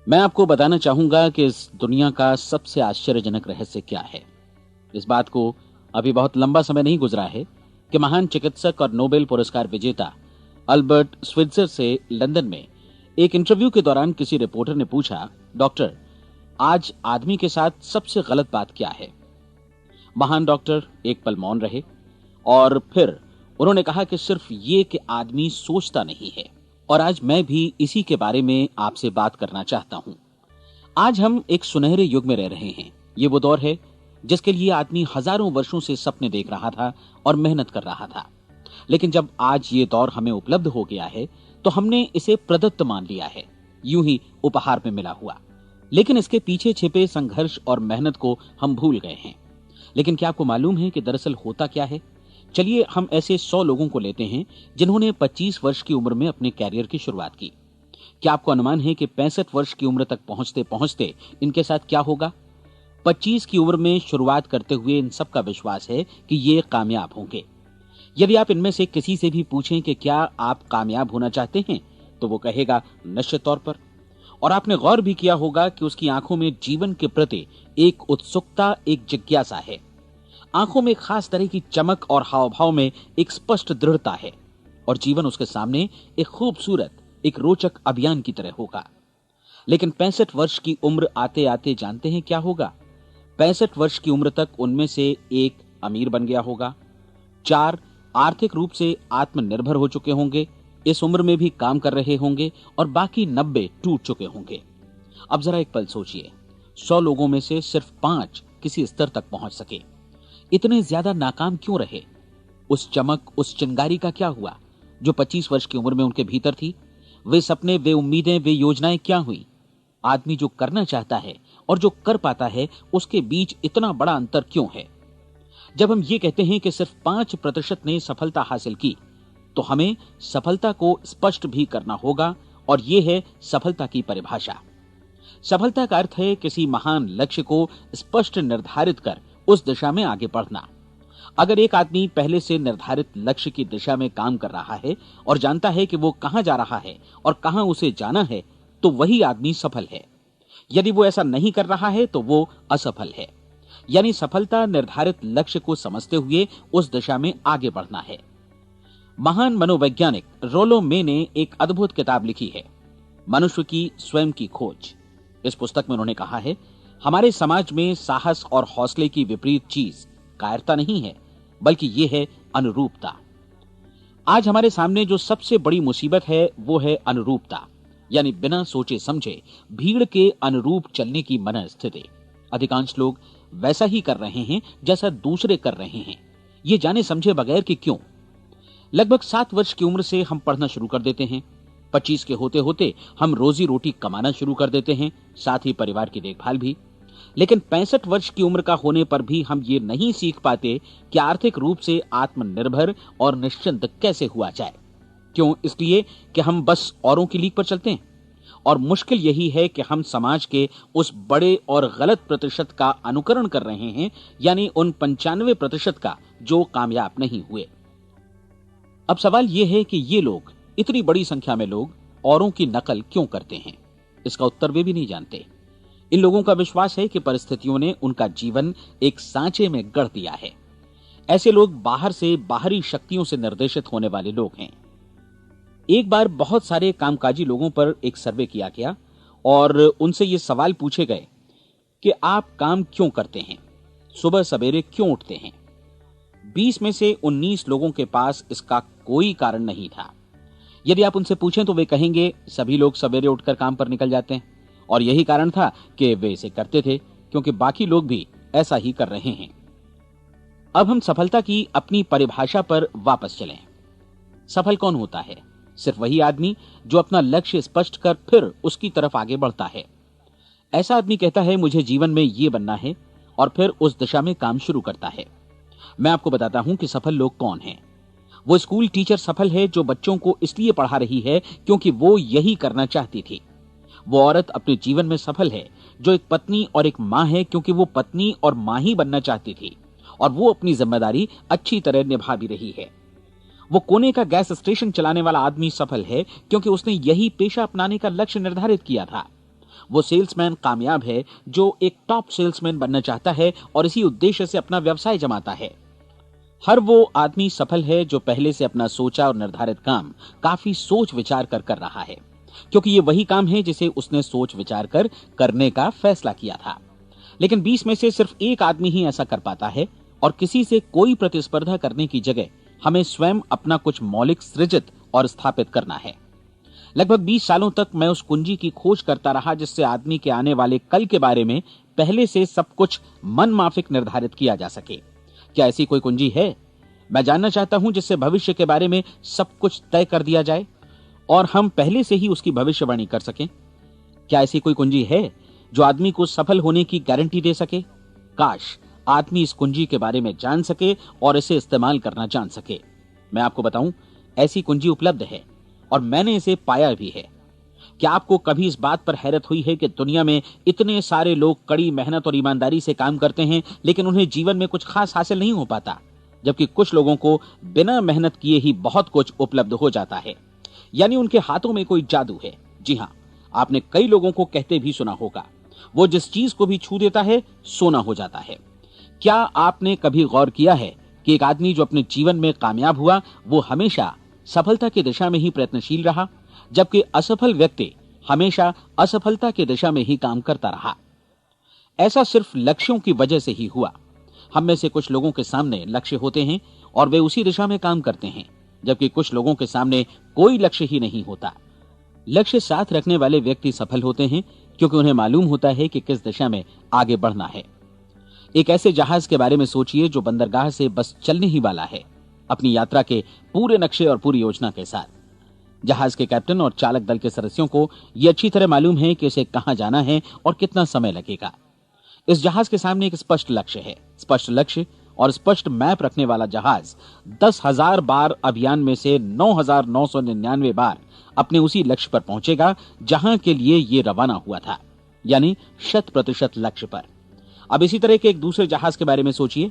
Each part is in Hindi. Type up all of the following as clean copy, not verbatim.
मैं आपको बताना चाहूंगा कि इस दुनिया का सबसे आश्चर्यजनक रहस्य क्या है। इस बात को अभी बहुत लंबा समय नहीं गुजरा है कि महान चिकित्सक और नोबेल पुरस्कार विजेता अल्बर्ट स्विट्जर से लंदन में एक इंटरव्यू के दौरान किसी रिपोर्टर ने पूछा, डॉक्टर, आज आदमी के साथ सबसे गलत बात क्या है। महान डॉक्टर एक पल मौन रहे और फिर उन्होंने कहा कि सिर्फ ये कि आदमी सोचता नहीं है। और आज मैं भी इसी के बारे में आपसे बात करना चाहता हूं। आज हम एक सुनहरे युग में रह रहे हैं। ये वो दौर है जिसके लिए आदमी हजारों वर्षों से सपने देख रहा था और मेहनत कर रहा था। लेकिन जब आज ये दौर हमें उपलब्ध हो गया है तो हमने इसे प्रदत्त मान लिया है, यूं ही उपहार में मिला हुआ। लेकिन इसके पीछे छिपे संघर्ष और मेहनत को हम भूल गए हैं। लेकिन क्या आपको मालूम है कि दरअसल होता क्या है? चलिए हम ऐसे 100 लोगों को लेते हैं जिन्होंने 25 वर्ष की उम्र में अपने कैरियर की शुरुआत की। क्या आपको अनुमान है कि 65 वर्ष की उम्र तक पहुंचते पहुंचते इनके साथ क्या होगा? 25 की उम्र में शुरुआत करते हुए इन सबका विश्वास है कि ये कामयाब होंगे। यदि आप इनमें से किसी से भी पूछें कि क्या आप कामयाब होना चाहते हैं, तो वो कहेगा निश्चित तौर पर। और आपने गौर भी किया होगा कि उसकी आंखों में जीवन के प्रति एक उत्सुकता, एक जिज्ञासा है। आंखों में एक खास तरह की चमक और हाव भाव में एक स्पष्ट दृढ़ता है। और जीवन उसके सामने एक खूबसूरत, एक रोचक अभियान की तरह होगा। लेकिन 65 वर्ष की उम्र आते आते जानते हैं क्या होगा? 65 वर्ष की उम्र तक उनमें से एक अमीर बन गया होगा, 4 आर्थिक रूप से आत्मनिर्भर हो चुके होंगे, इस उम्र में भी काम कर रहे होंगे, और बाकी 90 टूट चुके होंगे। अब जरा एक पल सोचिए, 100 लोगों में से सिर्फ 5 किसी स्तर तक पहुंच सके। इतने ज्यादा नाकाम क्यों रहे? उस चमक, उस चिंगारी का क्या हुआ जो 25 वर्ष की उम्र में उनके भीतर थी? वे सपने, वे उम्मीदें, वे योजनाएं क्या हुई? आदमी जो करना चाहता है और जो कर पाता है, उसके बीच इतना बड़ा अंतर क्यों है? जब हम ये कहते हैं कि सिर्फ 5% ने सफलता हासिल की, तो हमें सफलता को स्पष्ट भी करना होगा, और यह है सफलता की परिभाषा। सफलता का अर्थ है किसी महान लक्ष्य को स्पष्ट निर्धारित कर उस दिशा में आगे बढ़ना। अगर एक आदमी पहले से निर्धारित लक्ष्य की दिशा में काम कर रहा है और जानता है कि वो कहां जा रहा है और कहां उसे जाना है, तो वही आदमी सफल है। यदि वो ऐसा नहीं कर रहा है तो वो असफल है। यानी सफलता निर्धारित लक्ष्य को समझते हुए उस दिशा में आगे बढ़ना है। महान मनोवैज्ञानिक रोलो मे ने एक अद्भुत किताब लिखी है, मनुष्य की स्वयं की खोज। इस पुस्तक में उन्होंने कहा है, हमारे समाज में साहस और हौसले की विपरीत चीज कायरता नहीं है, बल्कि यह है अनुरूपता। आज हमारे सामने जो सबसे बड़ी मुसीबत है वो है अनुरूपता, यानी बिना सोचे समझे भीड़ के अनुरूप चलने की मनस्थिति। अधिकांश लोग वैसा ही कर रहे हैं जैसा दूसरे कर रहे हैं, ये जाने समझे बगैर कि क्यों। लगभग 7 वर्ष की उम्र से हम पढ़ना शुरू कर देते हैं। 25 के होते होते हम रोजी रोटी कमाना शुरू कर देते हैं, साथ ही परिवार की देखभाल भी। लेकिन 65 वर्ष की उम्र का होने पर भी हम ये नहीं सीख पाते कि आर्थिक रूप से आत्मनिर्भर और निश्चिंत कैसे हुआ जाए। क्यों? इसलिए कि हम बस औरों की लीक पर चलते हैं। और मुश्किल यही है कि हम समाज के उस बड़े और गलत प्रतिशत का अनुकरण कर रहे हैं, यानी उन 95% का जो कामयाब नहीं हुए। अब सवाल यह है कि ये लोग, इतनी बड़ी संख्या में लोग, औरों की नकल क्यों करते हैं? इसका उत्तर वे भी नहीं जानते। इन लोगों का विश्वास है कि परिस्थितियों ने उनका जीवन एक सांचे में गढ़ दिया है। ऐसे लोग बाहर से, बाहरी शक्तियों से निर्देशित होने वाले लोग हैं। एक बार बहुत सारे कामकाजी लोगों पर एक सर्वे किया गया और उनसे ये सवाल पूछे गए कि आप काम क्यों करते हैं, सुबह सवेरे क्यों उठते हैं? 20 में से 19 लोगों के पास इसका कोई कारण नहीं था। यदि आप उनसे पूछें तो वे कहेंगे सभी लोग सवेरे उठकर काम पर निकल जाते हैं, और यही कारण था कि वे इसे करते थे क्योंकि बाकी लोग भी ऐसा ही कर रहे हैं। अब हम सफलता की अपनी परिभाषा पर वापस चलें। सफल कौन होता है? सिर्फ वही आदमी जो अपना लक्ष्य स्पष्ट कर फिर उसकी तरफ आगे बढ़ता है। ऐसा आदमी कहता है मुझे जीवन में ये बनना है, और फिर उस दिशा में काम शुरू करता है। मैं आपको बताता हूं कि सफल लोग कौन हैं। वो स्कूल टीचर सफल है जो बच्चों को इसलिए पढ़ा रही है क्योंकि वो यही करना चाहती थी। वो औरत अपने जीवन में सफल है जो एक पत्नी और एक मां है क्योंकि वो पत्नी और मां ही बनना चाहती थी, और वो अपनी जिम्मेदारी अच्छी तरह निभा भी रही है। वो कोने का गैस स्टेशन चलाने वाला आदमी सफल है क्योंकि उसने यही पेशा अपनाने का लक्ष्य निर्धारित किया था। वो सेल्समैन कामयाब है जो एक टॉप सेल्समैन बनना चाहता है और इसी उद्देश्य से अपना व्यवसाय जमाता है। हर वो आदमी सफल है जो पहले से अपना सोचा और निर्धारित काम काफी सोच विचार कर रहा है, क्योंकि ये वही काम है जिसे उसने सोच विचार कर करने का फैसला किया था। लेकिन 20 में से सिर्फ एक आदमी ही ऐसा कर पाता है, और किसी से कोई प्रतिस्पर्धा करने की जगह हमें स्वयं अपना कुछ मौलिक सृजित और स्थापित करना है। लगभग 20 सालों तक मैं उस कुंजी की खोज करता रहा जिससे आदमी के आने वाले कल के बारे में पहले से सब कुछ मन माफिक निर्धारित किया जा सके। क्या ऐसी कोई कुंजी है? मैं जानना चाहता हूं जिससे भविष्य के बारे में सब कुछ तय कर दिया जाए और हम पहले से ही उसकी भविष्यवाणी कर सकें। क्या ऐसी कोई कुंजी है जो आदमी को सफल होने की गारंटी दे सके? काश आदमी इस कुंजी के बारे में जान सके और इसे इस्तेमाल करना जान सके। मैं आपको बताऊं, ऐसी कुंजी उपलब्ध है और मैंने इसे पाया भी है। क्या आपको कभी इस बात पर हैरत हुई है कि दुनिया में इतने सारे लोग कड़ी मेहनत और ईमानदारी से काम करते हैं, लेकिन उन्हें जीवन में कुछ खास हासिल नहीं हो पाता, जबकि कुछ लोगों को बिना मेहनत किए ही बहुत कुछ उपलब्ध हो जाता है। यानी उनके हाथों में कोई जादू है। जी हां, आपने कई लोगों को कहते भी सुना होगा, वो जिस चीज को भी छू देता है सोना हो जाता है। क्या आपने कभी गौर किया है कि एक आदमी जो अपने जीवन में कामयाब हुआ वो हमेशा सफलता की दिशा में ही प्रयत्नशील रहा, जबकि असफल व्यक्ति हमेशा असफलता की दिशा में ही काम करता रहा? ऐसा सिर्फ लक्ष्यों की वजह से ही हुआ। हम में से कुछ लोगों के सामने लक्ष्य होते हैं और वे उसी दिशा में काम करते हैं, जबकि कुछ लोगों के सामने कोई लक्ष्य ही नहीं होता। लक्ष्य साथ रखने वाले व्यक्ति सफल होते हैं क्योंकि उन्हें मालूम होता है कि किस दिशा में आगे बढ़ना है। एक ऐसे जहाज के बारे में सोचिए जो बंदरगाह से बस चलने ही वाला है, अपनी यात्रा के पूरे नक्शे और पूरी योजना के साथ। जहाज के कैप्टन और चालक दल के सदस्यों को यह अच्छी तरह मालूम है कि उसे कहां जाना है और कितना समय लगेगा। इस जहाज के सामने एक स्पष्ट लक्ष्य है। स्पष्ट लक्ष्य और स्पष्ट मैप रखने वाला जहाज 10,000 बार अभियान में से 9,999 बार अपने उसी लक्ष्य पर पहुंचेगा जहां के लिए ये रवाना हुआ था, यानी 100% लक्ष्य पर। अब इसी तरह के एक दूसरे जहाज के बारे में सोचिए।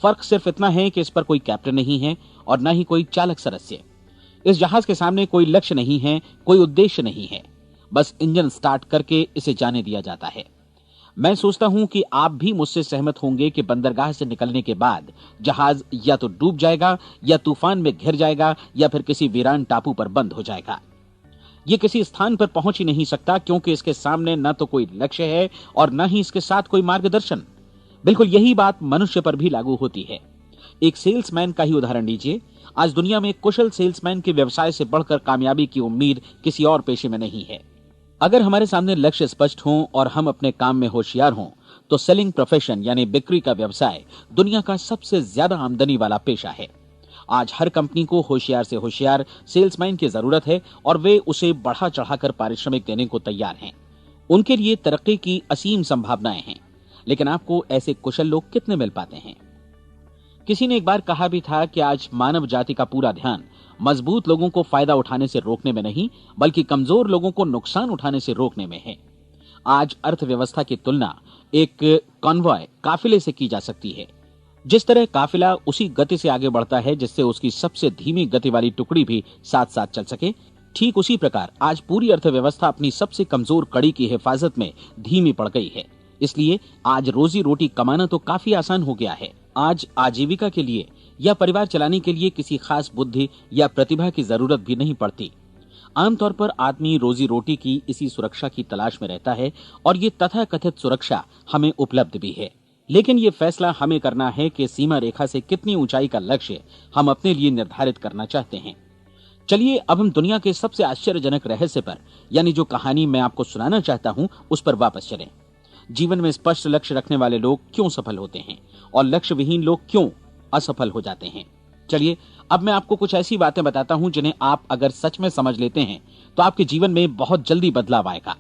फर्क सिर्फ इतना है कि इस पर कोई कैप्टन नहीं है और न ही कोई चालक सदस्य। इस जहाज के सामने कोई लक्ष्य नहीं है, कोई उद्देश्य नहीं है, बस इंजन स्टार्ट करके इसे जाने दिया जाता है। मैं सोचता हूं कि आप भी मुझसे सहमत होंगे कि बंदरगाह से निकलने के बाद जहाज या तो डूब जाएगा या तूफान में घिर जाएगा या फिर किसी वीरान टापू पर बंद हो जाएगा। ये किसी स्थान पर पहुंच ही नहीं सकता क्योंकि इसके सामने न तो कोई लक्ष्य है और न ही इसके साथ कोई मार्गदर्शन। बिल्कुल यही बात मनुष्य पर भी लागू होती है। एक सेल्समैन का ही उदाहरण लीजिए। आज दुनिया में कुशल सेल्समैन के व्यवसाय से बढ़कर कामयाबी की उम्मीद किसी और पेशे में नहीं है। अगर हमारे सामने लक्ष्य स्पष्ट हों और हम अपने काम में होशियार हों तो सेलिंग प्रोफेशन यानी बिक्री का व्यवसाय दुनिया का सबसे ज्यादा आमदनी वाला पेशा है। आज हर कंपनी को होशियार से होशियार सेल्समैन की जरूरत है और वे उसे बढ़ा चढ़ाकर पारिश्रमिक देने को तैयार हैं। उनके लिए तरक्की की असीम संभावनाएं हैं, लेकिन आपको ऐसे कुशल लोग कितने मिल पाते हैं? किसी ने एक बार कहा भी था कि आज मानव जाति का पूरा ध्यान मजबूत लोगों को फायदा उठाने से रोकने में नहीं, बल्कि कमजोर लोगों को नुकसान उठाने से रोकने में है। आज अर्थव्यवस्था की तुलना एक कॉन्वॉय काफिले से की जा सकती है। जिस तरह काफिला उसी गति से आगे बढ़ता है जिससे उसकी सबसे धीमी गति वाली टुकड़ी भी साथ साथ चल सके, ठीक उसी प्रकार आज पूरी अर्थव्यवस्था अपनी सबसे कमजोर कड़ी की हिफाजत में धीमी पड़ गई है। इसलिए आज रोजी रोटी कमाना तो काफी आसान हो गया है। आज आजीविका के लिए या परिवार चलाने के लिए किसी खास बुद्धि या प्रतिभा की जरूरत भी नहीं पड़ती। आमतौर पर आदमी रोजी रोटी की इसी सुरक्षा की तलाश में रहता है और ये तथाकथित सुरक्षा हमें उपलब्ध भी है। लेकिन ये फैसला हमें करना है कि सीमा रेखा से कितनी ऊंचाई का लक्ष्य हम अपने लिए निर्धारित करना चाहते हैं। चलिए अब हम दुनिया के सबसे आश्चर्यजनक रहस्य पर, यानी जो कहानी मैं आपको सुनाना चाहता हूं, उस पर वापस चलें। जीवन में स्पष्ट लक्ष्य रखने वाले लोग क्यों सफल होते हैं और लक्ष्य विहीन लोग क्यों असफल हो जाते हैं? चलिए अब मैं आपको कुछ ऐसी बातें बताता हूं जिन्हें आप अगर सच में समझ लेते हैं तो आपके जीवन में बहुत जल्दी बदलाव आएगा।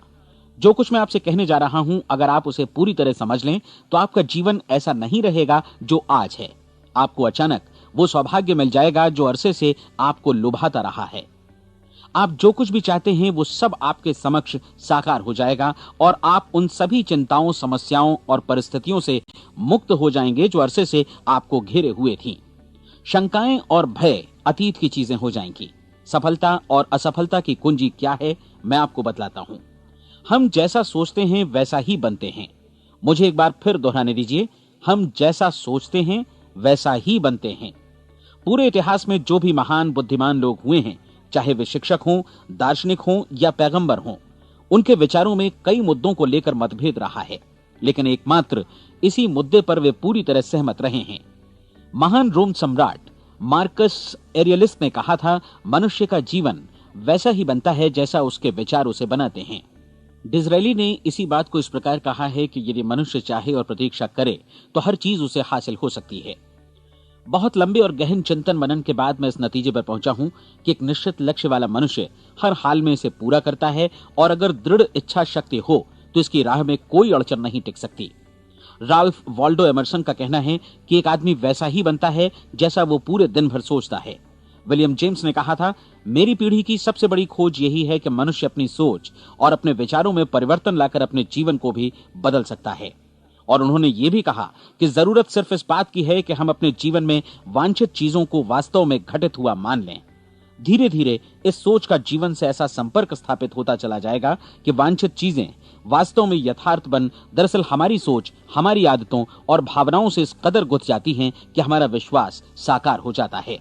जो कुछ मैं आपसे कहने जा रहा हूं, अगर आप उसे पूरी तरह समझ लें तो आपका जीवन ऐसा नहीं रहेगा जो आज है। आपको अचानक वो सौभाग्य मिल जाएगा जो अरसे से आपको लुभाता रहा है। आप जो कुछ भी चाहते हैं वो सब आपके समक्ष साकार हो जाएगा और आप उन सभी चिंताओं, समस्याओं और परिस्थितियों से मुक्त हो जाएंगे जो अरसे से आपको घेरे हुए थीं। शंकाएं और भय अतीत की चीजें हो जाएंगी। सफलता और असफलता की कुंजी क्या है, मैं आपको बतलाता हूं। हम जैसा सोचते हैं वैसा ही बनते हैं। मुझे एक बार फिर दोहराने दीजिए, हम जैसा सोचते हैं वैसा ही बनते हैं। पूरे इतिहास में जो भी महान बुद्धिमान लोग हुए हैं, चाहे वे शिक्षक हों, दार्शनिक हों या पैगंबर हों, उनके विचारों में कई मुद्दों को लेकर मतभेद रहा है, लेकिन एकमात्र इसी मुद्दे पर वे पूरी तरह सहमत रहे हैं। महान रोम सम्राट मार्कस एरियलिस ने कहा था, मनुष्य का जीवन वैसा ही बनता है जैसा उसके विचार उसे बनाते हैं। डिज़रायली ने इसी बात को इस प्रकार कहा है कि यदि मनुष्य चाहे और प्रतीक्षा करे तो हर चीज उसे हासिल हो सकती है। बहुत लंबे और गहन चिंतन मनन के बाद मैं इस नतीजे पर पहुंचा हूं कि एक निश्चित लक्ष्य वाला मनुष्य हर हाल में इसे पूरा करता है, और अगर दृढ़ इच्छा शक्ति हो तो इसकी राह में कोई अड़चन नहीं टिक सकती। राल्फ वॉल्डो एमर्सन का कहना है कि एक आदमी वैसा ही बनता है जैसा वो पूरे दिन भर सोचता है। विलियम जेम्स ने कहा था, मेरी पीढ़ी की सबसे बड़ी खोज यही है कि मनुष्य अपनी सोच और अपने विचारों में परिवर्तन लाकर अपने जीवन को भी बदल सकता है। और उन्होंने ये भी कहा कि जरूरत सिर्फ इस बात की है कि हम अपने जीवन में वांछित चीजों को वास्तव में घटित हुआ मान लें। धीरे धीरे इस सोच का जीवन से ऐसा संपर्क स्थापित होता चला जाएगा कि वांछित चीजें वास्तव में यथार्थ बन दरअसल हमारी सोच, हमारी आदतों और भावनाओं से इस कदर गुथ जाती हैं कि हमारा विश्वास साकार हो जाता है।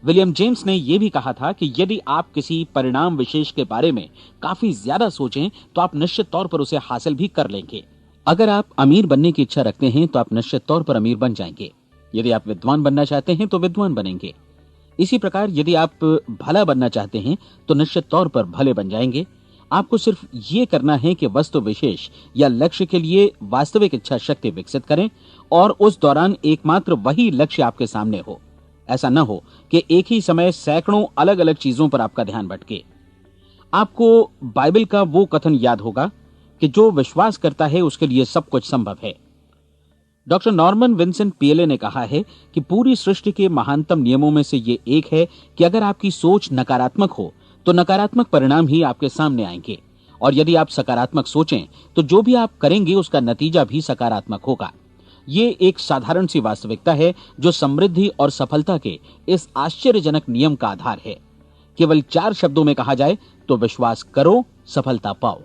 विलियम जेम्स ने यह भी कहा था कि यदि आप किसी परिणाम विशेष के बारे में काफी ज्यादा सोचें तो आप निश्चित तौर पर उसे हासिल भी कर लेंगे। अगर आप अमीर बनने की इच्छा रखते हैं तो आप निश्चित तौर पर अमीर बन जाएंगे। यदि आप विद्वान बनना चाहते हैं तो विद्वान बनेंगे। इसी प्रकार यदि आप भला बनना चाहते हैं तो निश्चित तौर पर भले बन जाएंगे। आपको सिर्फ ये करना है कि वस्तु विशेष या लक्ष्य के लिए वास्तविक इच्छा शक्ति विकसित करें और उस दौरान एकमात्र वही लक्ष्य आपके सामने हो। ऐसा न हो कि एक ही समय सैकड़ों अलग अलग चीजों पर आपका ध्यान भटके। आपको बाइबल का वो कथन याद होगा कि जो विश्वास करता है उसके लिए सब कुछ संभव है। डॉक्टर नॉर्मन विंसेंट पीएले ने कहा है कि पूरी सृष्टि के महानतम नियमों में से ये एक है कि अगर आपकी सोच नकारात्मक हो तो नकारात्मक परिणाम ही आपके सामने आएंगे, और यदि आप सकारात्मक सोचें तो जो भी आप करेंगे उसका नतीजा भी सकारात्मक होगा। ये एक साधारण सी वास्तविकता है जो समृद्धि और सफलता के इस आश्चर्यजनक नियम का आधार है। केवल 4 शब्दों में कहा जाए तो विश्वास करो, सफलता पाओ।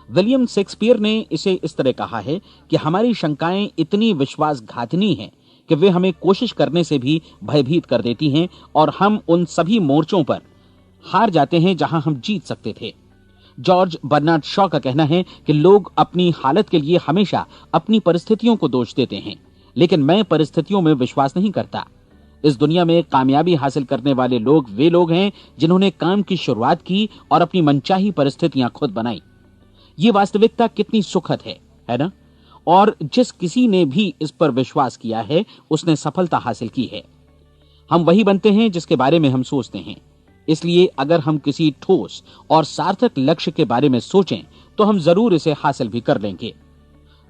विलियम शेक्सपियर ने इसे इस तरह कहा है कि हमारी शंकाएं इतनी विश्वासघातिनी हैं कि वे हमें कोशिश करने से भी भयभीत कर देती हैं, और हम उन सभी मोर्चों पर हार जाते हैं जहां हम जीत सकते थे। जॉर्ज बर्नार्ड शॉ का कहना है कि लोग अपनी हालत के लिए हमेशा अपनी परिस्थितियों को दोष देते हैं, लेकिन मैं परिस्थितियों में विश्वास नहीं करता। इस दुनिया में कामयाबी हासिल करने वाले लोग वे लोग हैं जिन्होंने काम की शुरुआत की और अपनी मनचाही परिस्थितियां खुद बनाई। ये वास्तविकता कितनी सुखद है ना? और जिस किसी ने भी इस पर विश्वास किया है उसने सफलता हासिल की है। हम वही बनते हैं जिसके बारे में हम सोचते हैं। इसलिए अगर हम किसी ठोस और सार्थक लक्ष्य के बारे में सोचें तो हम जरूर इसे हासिल भी कर लेंगे।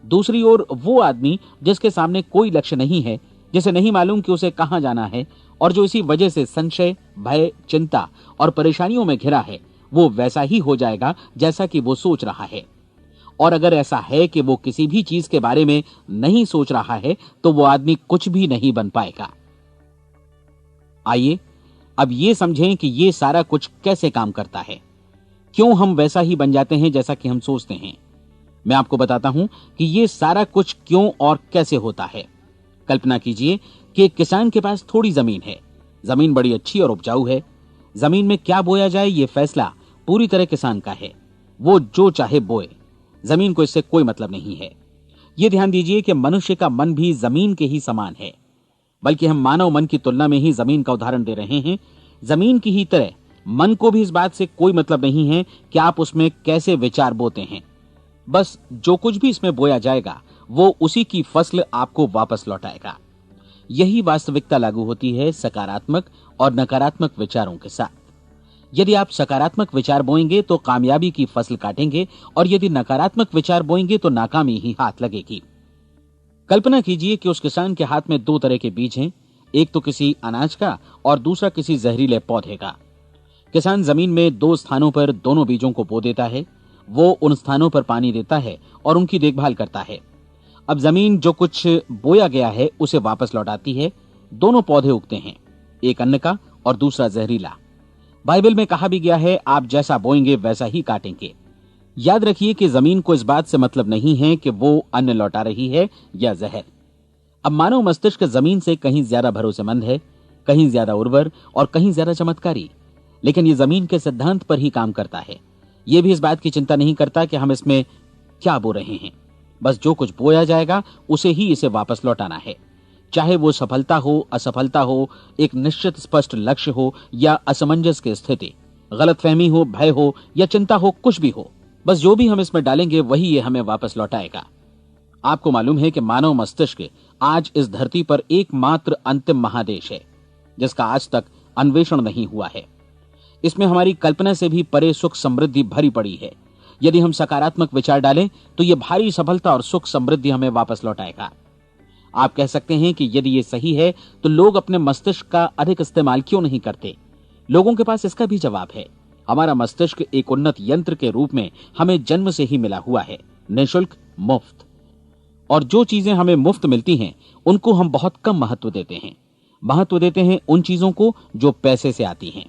दूसरी ओर वो आदमी जिसके सामने कोई लक्ष्य नहीं है, जिसे नहीं मालूम कि उसे कहां जाना है, और जो इसी वजह से संशय, भय, चिंता और परेशानियों में घिरा है, वो वैसा ही हो जाएगा जैसा कि वो सोच रहा है। और अगर ऐसा है कि वो किसी भी चीज के बारे में नहीं सोच रहा है तो वो आदमी कुछ भी नहीं बन पाएगा। आइए अब ये समझें कि ये सारा कुछ कैसे काम करता है, क्यों हम वैसा ही बन जाते हैं जैसा कि हम सोचते हैं। मैं आपको बताता हूं कि ये सारा कुछ क्यों और कैसे होता है। कल्पना कीजिए कि एक किसान के पास थोड़ी जमीन है। जमीन बड़ी अच्छी और उपजाऊ है। जमीन में क्या बोया जाए ये फैसला पूरी तरह किसान का है। वो जो चाहे बोए, जमीन को इससे कोई मतलब नहीं है। ये ध्यान दीजिए कि मनुष्य का मन भी जमीन के ही समान है, बल्कि हम मानव मन की तुलना में ही जमीन का उदाहरण दे रहे हैं। जमीन की ही तरह मन को भी इस बात से कोई मतलब नहीं है कि आप उसमें कैसे विचार बोते हैं। बस जो कुछ भी इसमें बोया जाएगा वो उसी की फसल आपको वापस लौटाएगा। यही वास्तविकता लागू होती है सकारात्मक और नकारात्मक विचारों के साथ। यदि आप सकारात्मक विचार बोएंगे तो कामयाबी की फसल काटेंगे, और यदि नकारात्मक विचार बोएंगे तो नाकामी ही हाथ लगेगी। कल्पना कीजिए कि उस किसान के हाथ में 2 तरह के बीज हैं, एक तो किसी अनाज का और दूसरा किसी जहरीले पौधे का। किसान जमीन में 2 स्थानों पर दोनों बीजों को बो देता है। वो उन स्थानों पर पानी देता है और उनकी देखभाल करता है। अब जमीन जो कुछ बोया गया है उसे वापस लौटाती है। दोनों पौधे उगते हैं, एक अन्न का और दूसरा जहरीला। बाइबल में कहा भी गया है, आप जैसा बोएंगे वैसा ही काटेंगे। याद रखिए कि जमीन को इस बात से मतलब नहीं है कि वो अन्न लौटा रही है या जहर। अब मानव मस्तिष्क जमीन से कहीं ज्यादा भरोसेमंद है, कहीं ज्यादा उर्वर और कहीं ज्यादा चमत्कारी, लेकिन ये जमीन के सिद्धांत पर ही काम करता है। ये भी इस बात की चिंता नहीं करता कि हम इसमें क्या बो रहे हैं। बस जो कुछ बोया जाएगा उसे ही इसे वापस लौटाना है, चाहे वो सफलता हो, असफलता हो, एक निश्चित स्पष्ट लक्ष्य हो या असमंजस की स्थिति, गलतफहमी हो, भय हो या चिंता हो, कुछ भी हो। बस जो भी हम इसमें डालेंगे वही ये हमें वापस लौटाएगा। आपको मालूम है कि मानव मस्तिष्क आज इस धरती पर एकमात्र अंतिम महादेश है जिसका आज तक अन्वेषण नहीं हुआ है। इसमें हमारी कल्पना से भी परे सुख समृद्धि भरी पड़ी है। यदि हम सकारात्मक विचार डालें तो यह भारी सफलता और सुख समृद्धि हमें वापस लौटाएगा। आप कह सकते हैं कि यदि ये सही है तो लोग अपने मस्तिष्क का अधिक इस्तेमाल क्यों नहीं करते? लोगों के पास इसका भी जवाब है। हमारा मस्तिष्क एक उन्नत यंत्र के रूप में हमें जन्म से ही मिला हुआ है, निःशुल्क, मुफ्त। और जो चीजें हमें मुफ्त मिलती हैं उनको हम बहुत कम महत्व देते हैं। महत्व देते हैं उन चीजों को जो पैसे से आती हैं,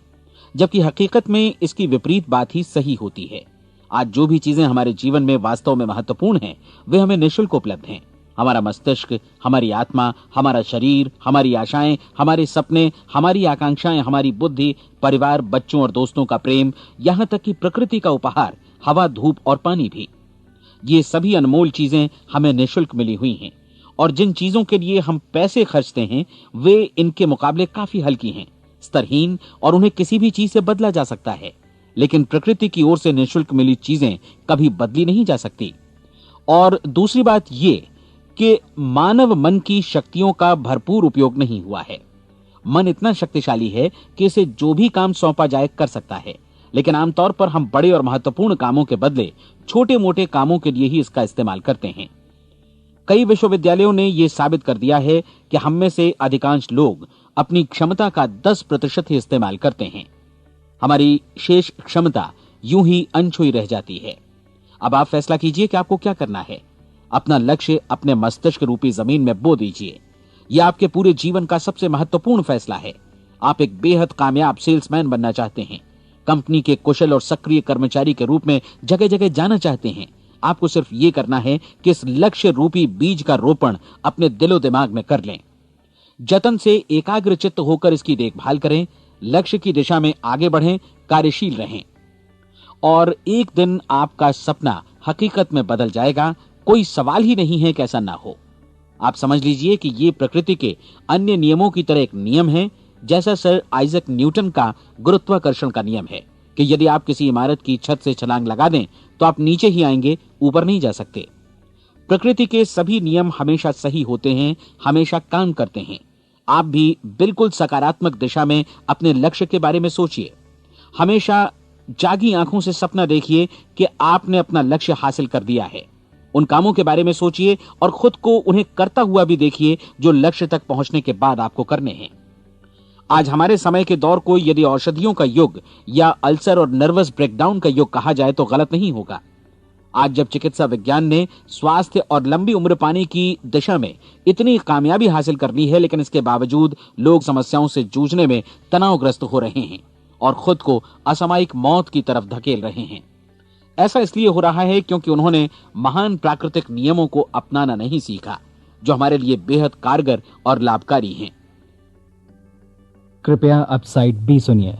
जबकि हकीकत में इसकी विपरीत बात ही सही होती है। आज जो भी चीजें हमारे जीवन में वास्तव में महत्वपूर्ण हैं वे हमें निःशुल्क उपलब्ध हैं। हमारा मस्तिष्क, हमारी आत्मा, हमारा शरीर, हमारी आशाएं, हमारे सपने, हमारी आकांक्षाएं, हमारी बुद्धि, परिवार, बच्चों और दोस्तों का प्रेम, यहां तक कि प्रकृति का उपहार, हवा, धूप और पानी भी। ये सभी अनमोल चीजें हमें निःशुल्क मिली हुई हैं, और जिन चीजों के लिए हम पैसे खर्चते हैं वे इनके मुकाबले काफी हल्की हैं, स्तरहीन, और उन्हें किसी भी चीज से बदला जा सकता है। लेकिन प्रकृति की ओर से निःशुल्क मिली चीजें कभी बदली नहीं जा सकती। और दूसरी बात ये कि मानव मन की शक्तियों का भरपूर उपयोग नहीं हुआ है। मन इतना शक्तिशाली है कि इसे जो भी काम सौंपा जाए कर सकता है, लेकिन आमतौर पर हम बड़े और महत्वपूर्ण कामों के बदले छोटे मोटे कामों के लिए ही इसका इस्तेमाल करते हैं। कई विश्वविद्यालयों ने यह साबित कर दिया है कि हम में से अधिकांश लोग अपनी क्षमता का 10% ही इस्तेमाल करते हैं। हमारी शेष क्षमता यूं ही अनछुई रह जाती है। अब आप फैसला कीजिए कि आपको क्या करना है। अपना लक्ष्य अपने मस्तिष्क रूपी जमीन में बो दीजिए। यह आपके पूरे जीवन का सबसे महत्वपूर्ण फैसला है। आप एक बेहद कामयाब सेल्समैन बनना चाहते हैं, कंपनी के कुशल और सक्रिय कर्मचारी के रूप में जगह जगह जाना चाहते हैं। आपको सिर्फ ये करना है कि इस लक्ष्य रूपी बीज का रोपण अपने दिलो दिमाग में कर लें। जतन से एकाग्रचित्त होकर इसकी देखभाल करें, लक्ष्य की दिशा में आगे बढ़ें, कार्यशील रहें, और एक दिन आपका सपना हकीकत में बदल जाएगा। कोई सवाल ही नहीं है कि ऐसा ना हो। आप समझ लीजिए कि ये प्रकृति के अन्य नियमों की तरह एक नियम है, जैसा सर आइजक न्यूटन का गुरुत्वाकर्षण का नियम है कि यदि आप किसी इमारत की छत से छलांग लगा दें तो आप नीचे ही आएंगे, ऊपर नहीं जा सकते। प्रकृति के सभी नियम हमेशा सही होते हैं, हमेशा काम करते हैं। आप भी बिल्कुल सकारात्मक दिशा में अपने लक्ष्य के बारे में सोचिए। हमेशा जागी आंखों से सपना देखिए कि आपने अपना लक्ष्य हासिल कर दिया है। उन कामों के बारे में सोचिए और खुद को उन्हें करता हुआ भी देखिए जो लक्ष्य तक पहुंचने के बाद आपको करने हैं। आज हमारे समय के दौर को यदि औषधियों का युग या अल्सर और नर्वस ब्रेकडाउन का युग कहा जाए तो गलत नहीं होगा। आज जब चिकित्सा विज्ञान ने स्वास्थ्य और लंबी उम्र पाने की दिशा में इतनी कामयाबी हासिल कर ली है, लेकिन इसके बावजूद लोग समस्याओं से जूझने में तनावग्रस्त हो रहे हैं और खुद को असामयिक मौत की तरफ धकेल रहे हैं। ऐसा इसलिए हो रहा है क्योंकि उन्होंने महान प्राकृतिक नियमों को अपनाना नहीं सीखा, जो हमारे लिए बेहद कारगर और लाभकारी हैं। कृपया अब साइड बी सुनिए।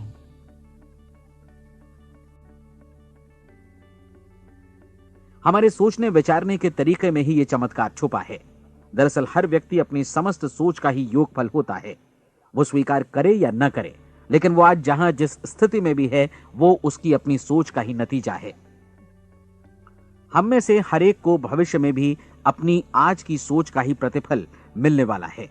हमारे सोचने विचारने के तरीके में ही ये चमत्कार छुपा है। दरअसल हर व्यक्ति अपनी समस्त सोच का ही योगफल होता है। वो स्वीकार करे या न करे, लेकिन वो आज जहां जिस स्थिति में भी है वो उसकी अपनी सोच का ही नतीजा है। हम में से हर एक को भविष्य में भी अपनी आज की सोच का ही प्रतिफल मिलने वाला है,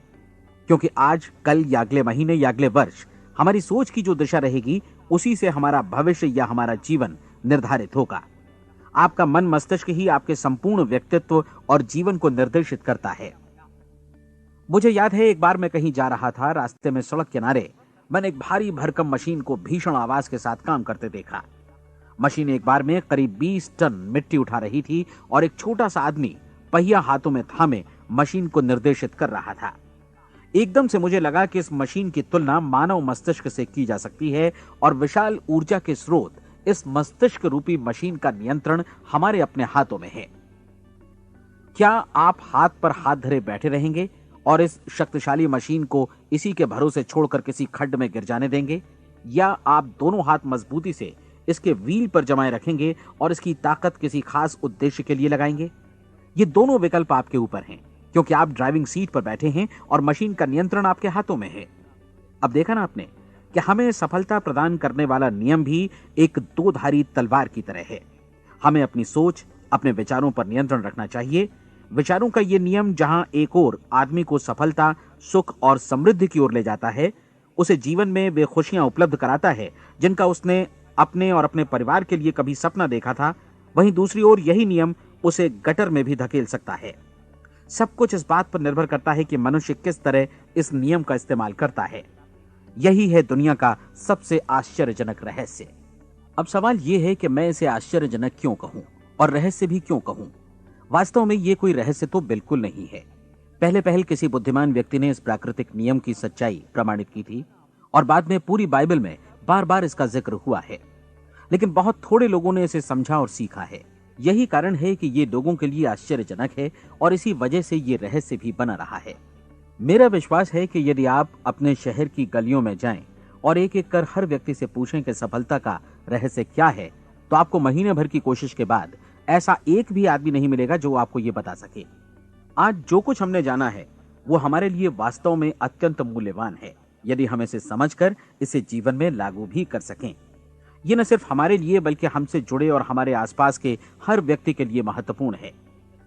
क्योंकि आज, कल या अगले महीने या अगले वर्ष हमारी सोच की जो दिशा रहेगी उसी से हमारा भविष्य या हमारा जीवन निर्धारित होगा। आपका मन मस्तिष्क ही आपके संपूर्ण व्यक्तित्व और जीवन को निर्देशित करता है। मुझे याद है एक बार मैं कहीं जा रहा था, रास्ते में सड़क किनारे मैंने एक भारी भरकम मशीन को भीषण आवाज के साथ काम करते देखा। मशीन एक बार में करीब 20 टन मिट्टी उठा रही थी और एक छोटा सा आदमी पहिया हाथों में थामे मशीन को निर्देशित कर रहा था। एकदम से मुझे लगा कि इस मशीन की तुलना मानव मस्तिष्क से की जा सकती है और विशाल ऊर्जा के स्रोत इस मस्तिष्क रूपी मशीन का नियंत्रण हमारे अपने हाथों में है। क्या आप हाथ पर हाथ धरे बैठे रहेंगे और इस शक्तिशाली मशीन को इसी के भरोसे छोड़कर किसी खड्ड में गिर जाने देंगे, या आप दोनों हाथ मजबूती से इसके व्हील पर जमाए रखेंगे और इसकी ताकत किसी खास उद्देश्य के लिए लगाएंगे? ये दोनों विकल्प आपके ऊपर हैं, क्योंकि आप ड्राइविंग सीट पर बैठे हैं और मशीन का नियंत्रण आपके हाथों में है। अब देखा ना आपने कि हमें सफलता प्रदान करने वाला नियम भी एक दो-धारी तलवार की तरह है। हमें अपनी सोच, अपने विचारों पर नियंत्रण रखना चाहिए। विचारों का ये नियम जहां एक ओर आदमी को सफलता, सुख और समृद्धि की ओर ले जाता है, उसे जीवन में वे खुशियां उपलब्ध कराता है जिनका उसने अपने और अपने परिवार के लिए कभी सपना देखा था, वहीं दूसरी ओर यही नियम उसे गटर में भी धकेल सकता है। सब कुछ इस बात पर निर्भर करता है कि मनुष्य किस तरह इस नियम का इस्तेमाल करता है। यही है दुनिया का सबसे आश्चर्यजनक रहस्य। अब सवाल यह है कि मैं इसे आश्चर्यजनक क्यों कहूं और रहस्य भी क्यों कहूं? वास्तव में यह कोई रहस्य तो बिल्कुल नहीं है। पहले पहल किसी बुद्धिमान व्यक्ति ने इस प्राकृतिक नियम की सच्चाई प्रमाणित की थी और बाद में पूरी बाइबल में बार बार इसका जिक्र हुआ है, लेकिन बहुत थोड़े लोगों ने इसे समझा और सीखा है। यही कारण है कि ये लोगों के लिए आश्चर्यजनक है और इसी वजह से ये रहस्य भी बना रहा है। मेरा विश्वास है कि यदि आप अपने शहर की गलियों में जाएं और एक एक कर हर व्यक्ति से पूछें कि सफलता का रहस्य क्या है, तो आपको महीने भर की कोशिश के बाद ऐसा एक भी आदमी नहीं मिलेगा जो आपको ये बता सके। आज जो कुछ हमने जाना है वो हमारे लिए वास्तव में अत्यंत मूल्यवान है, यदि हम इसे समझकर इसे जीवन में लागू भी कर सकें। ये न सिर्फ हमारे लिए बल्कि हमसे जुड़े और हमारे आसपास के हर व्यक्ति के लिए महत्वपूर्ण है।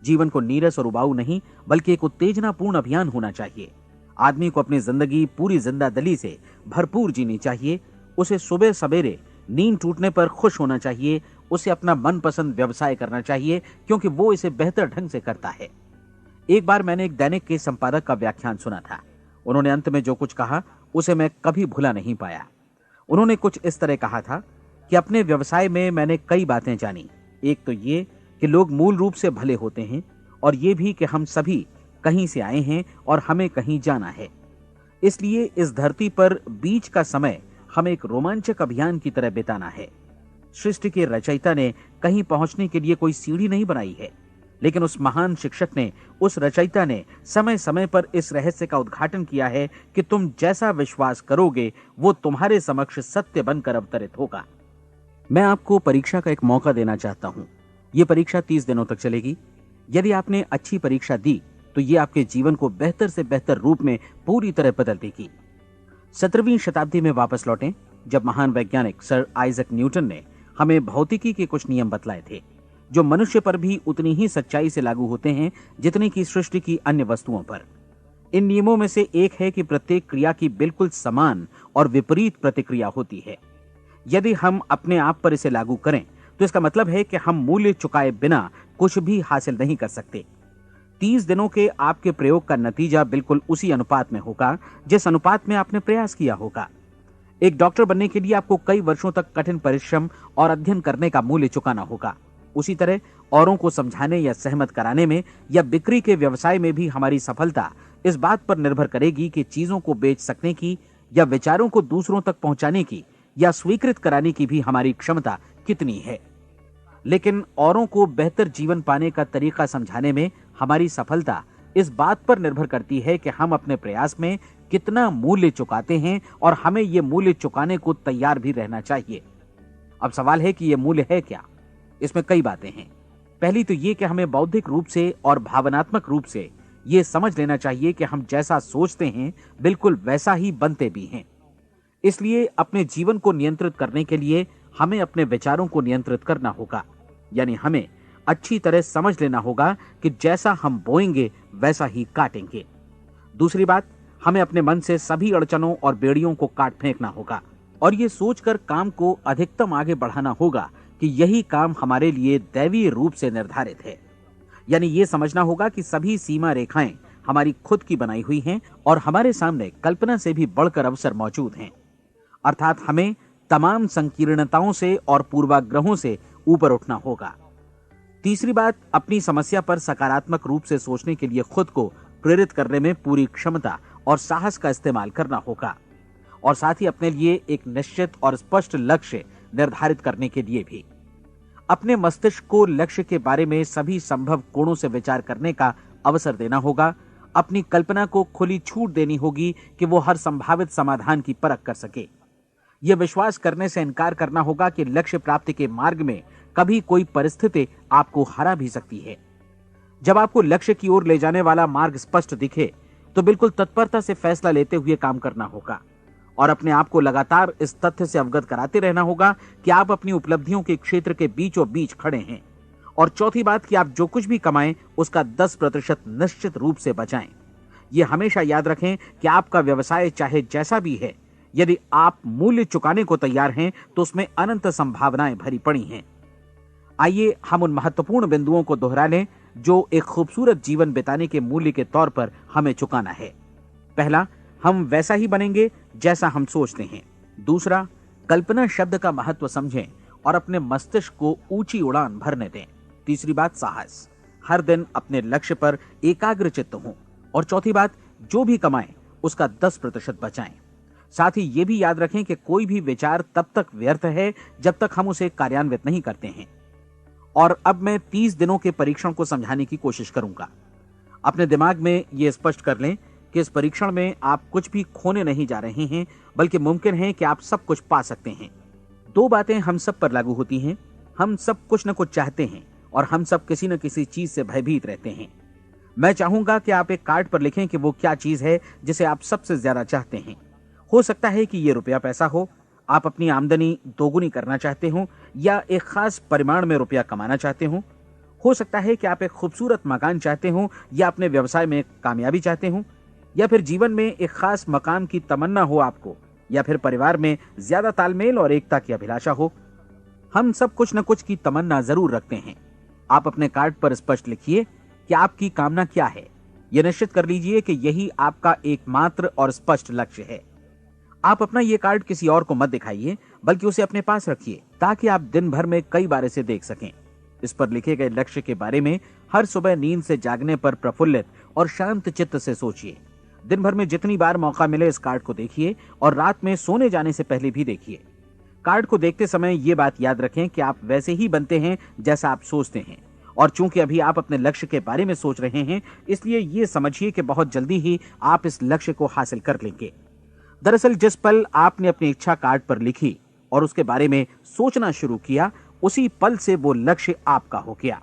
जीवन को नीरस और उबाऊ नहीं बल्कि एक उत्तेजनापूर्ण अभियान होना चाहिए। आदमी को अपनी जिंदगी पूरी जिंदादिली से भरपूर जीनी चाहिए। उसे सुबह सवेरे नींद टूटने पर खुश होना चाहिए। उसे अपना मनपसंद व्यवसाय करना चाहिए क्योंकि वो इसे बेहतर ढंग से करता है। एक बार मैंने एक दैनिक के संपादक का व्याख्यान सुना था। उन्होंने अंत में जो कुछ कहा उसे मैं कभी भुला नहीं पाया। उन्होंने कुछ इस तरह कहा था कि अपने व्यवसाय में मैंने कई बातें जानी। एक तो ये कि लोग मूल रूप से भले होते हैं और ये भी कि हम सभी कहीं से आए हैं और हमें कहीं जाना है। इसलिए इस धरती पर बीच का समय हमें एक रोमांचक अभियान की तरह बिताना है। सृष्टि के रचयिता ने कहीं पहुंचने के लिए कोई सीढ़ी नहीं बनाई है, लेकिन उस महान शिक्षक ने, उस रचयिता ने समय समय पर इस रहस्य का उद्घाटन किया है कि तुम जैसा विश्वास करोगे वो तुम्हारे समक्ष सत्य बनकर अवतरित होगा। मैं आपको परीक्षा का एक मौका देना चाहता हूं। ये परीक्षा 30 दिनों तक चलेगी। यदि आपने अच्छी परीक्षा दी तो ये आपके जीवन को बेहतर से बेहतर रूप में पूरी तरह बदल देगी। 17वीं शताब्दी में वापस लौटें, जब महान वैज्ञानिक सर आइजक न्यूटन ने हमें भौतिकी के कुछ नियम बतलाए थे, जो मनुष्य पर भी उतनी ही सच्चाई से लागू होते हैं जितनी की सृष्टि की अन्य वस्तुओं पर। इन नियमों में से एक है कि प्रत्येक क्रिया की बिल्कुल समान और विपरीत प्रतिक्रिया होती है। यदि हम अपने आप पर इसे लागू करें तो इसका मतलब है कि हम मूल्य चुकाए बिना कुछ भी हासिल नहीं कर सकते। 30 दिनों के आपके प्रयोग का नतीजा बिल्कुल उसी अनुपात में होगा जिस अनुपात में आपने प्रयास किया होगा। एक डॉक्टर बनने के लिए आपको कई वर्षों तक कठिन परिश्रम और अध्ययन करने का मूल्य चुकाना होगा। उसी तरह औरों को समझाने या सहमत कराने में या बिक्री के व्यवसाय में भी हमारी सफलता इस बात पर निर्भर करेगी कि चीजों को बेच सकने की या विचारों को दूसरों तक पहुंचाने की या स्वीकृत कराने की भी हमारी क्षमता कितनी है। लेकिन औरों को बेहतर जीवन पाने का तरीका समझाने में हमारी सफलता इस बात पर निर्भर करती है कि हम अपने प्रयास में कितना मूल्य चुकाते हैं और हमें यह मूल्य चुकाने को तैयार भी रहना चाहिए। अब सवाल है कि यह मूल्य है क्या? इसमें कई बातें हैं। पहली तो यह कि हमें बौद्धिक रूप से और भावनात्मक रूप से यह समझ लेना चाहिए कि हम जैसा सोचते हैं बिल्कुल वैसा ही बनते भी हैं। इसलिए अपने जीवन को नियंत्रित करने के लिए हमें अपने विचारों को नियंत्रित करना होगा। यानी हमें अच्छी तरह समझ लेना होगा कि जैसा हम बोएंगे वैसा ही काटेंगे। दूसरी बात, हमें अपने मन से सभी अड़चनों और बेड़ियों को काट फेंकना होगा और ये सोचकर काम को अधिकतम आगे बढ़ाना होगा कि यही काम हमारे लिए दैवीय रूप से निर्धारित है। यानी ये समझना होगा कि सभी सीमा रेखाएं हमारी खुद की बनाई हुई हैं और हमारे सामने कल्पना से भी बढ़कर अवसर मौजूद हैं। अर्थात हमें तमाम संकीर्णताओं से और पूर्वाग्रहों से ऊपर उठना होगा। तीसरी बात, अपनी समस्या पर सकारात्मक रूप से सोचने के लिए खुद को प्रेरित करने में पूरी क्षमता और साहस का इस्तेमाल करना होगा और साथ ही अपने लिए एक निश्चित और स्पष्ट लक्ष्य निर्धारित करने के लिए भी। अपने मस्तिष्क को लक्ष्य के बारे में सभी संभव कोणों से विचार करने का अवसर देना होगा। अपनी कल्पना को खुली छूट देनी होगी कि वो हर संभावित समाधान की परख कर सके। यह विश्वास करने से इनकार करना होगा कि लक्ष्य प्राप्ति के मार्ग में कभी कोई परिस्थिति आपको हरा भी सकती है। जब आपको लक्ष्य की ओर ले जाने वाला मार्ग स्पष्ट दिखे तो बिल्कुल तत्परता से फैसला लेते हुए काम करना होगा और अपने आप को लगातार इस तथ्य से अवगत कराते रहना होगा कि आप अपनी उपलब्धियों के क्षेत्र के बीचों बीच खड़े हैं। और चौथी बात कि आप जो कुछ भी कमाएं उसका 10% निश्चित रूप से बचाएं। यह हमेशा याद रखें कि आपका व्यवसाय चाहे जैसा भी है, यदि आप मूल्य चुकाने को तैयार हैं तो उसमें अनंत संभावनाएं भरी पड़ी हैं। आइए हम उन महत्वपूर्ण बिंदुओं को दोहरा लें जो एक खूबसूरत जीवन बिताने के मूल्य के तौर पर हमें चुकाना है। पहला, हम वैसा ही बनेंगे जैसा हम सोचते हैं। दूसरा, कल्पना शब्द का महत्व समझें और अपने मस्तिष्क को ऊंची उड़ान भरने दें। तीसरी बात, साहस, हर दिन अपने लक्ष्य पर एकाग्र चित्त हों। और चौथी बात, जो भी कमाएं उसका 10% बचाएं। साथ ही ये भी याद रखें कि कोई भी विचार तब तक व्यर्थ है जब तक हम उसे कार्यान्वित नहीं करते हैं। और अब मैं 30 दिनों के परीक्षण को समझाने की कोशिश करूंगा। अपने दिमाग में यह स्पष्ट कर लें कि इस परीक्षण में आप कुछ भी खोने नहीं जा रहे हैं, बल्कि मुमकिन है कि आप सब कुछ पा सकते हैं। दो बातें हम सब पर लागू होती हैं। हम सब कुछ न कुछ चाहते हैं और हम सब किसी न किसी चीज से भयभीत रहते हैं। मैं चाहूंगा कि आप एक कार्ड पर लिखें कि वो क्या चीज है जिसे आप सबसे ज्यादा चाहते हैं। हो सकता है कि ये रुपया पैसा हो, आप अपनी आमदनी दोगुनी करना चाहते हो, या एक खास परिमाण में रुपया कमाना चाहते हो सकता है कि आप एक खूबसूरत मकान चाहते हो, या अपने व्यवसाय में कामयाबी चाहते हो, या फिर जीवन में एक खास मकाम की तमन्ना हो आपको, या फिर परिवार में ज्यादा तालमेल और एकता की अभिलाषा हो। हम सब कुछ न कुछ की तमन्ना जरूर रखते हैं। आप अपने कार्ड पर स्पष्ट लिखिए कि आपकी कामना क्या है। यह निश्चित कर लीजिए कि यही आपका एकमात्र और स्पष्ट लक्ष्य है। आप अपना यह कार्ड किसी और को मत दिखाइए, बल्कि उसे अपने पास रखिए ताकि आप दिन भर में कई बार इसे देख सकें। इस पर लिखे गए लक्ष्य के बारे में हर सुबह नींद से जागने पर प्रफुल्लित और शांत चित्त से सोचिए। दिन भर में जितनी बार मौका मिले इस कार्ड को देखिए और रात में सोने जाने से पहले भी देखिए। कार्ड को देखते समय ये बात याद रखें कि आप वैसे ही बनते हैं जैसा आप सोचते हैं। और चूंकि अभी आप अपने लक्ष्य के बारे में सोच रहे हैं, इसलिए ये समझिए कि बहुत जल्दी ही आप इस लक्ष्य को हासिल कर लेंगे। दरअसल जिस पल आपने अपनी इच्छा कार्ड पर लिखी और उसके बारे में सोचना शुरू किया, उसी पल से वो लक्ष्य आपका हो गया।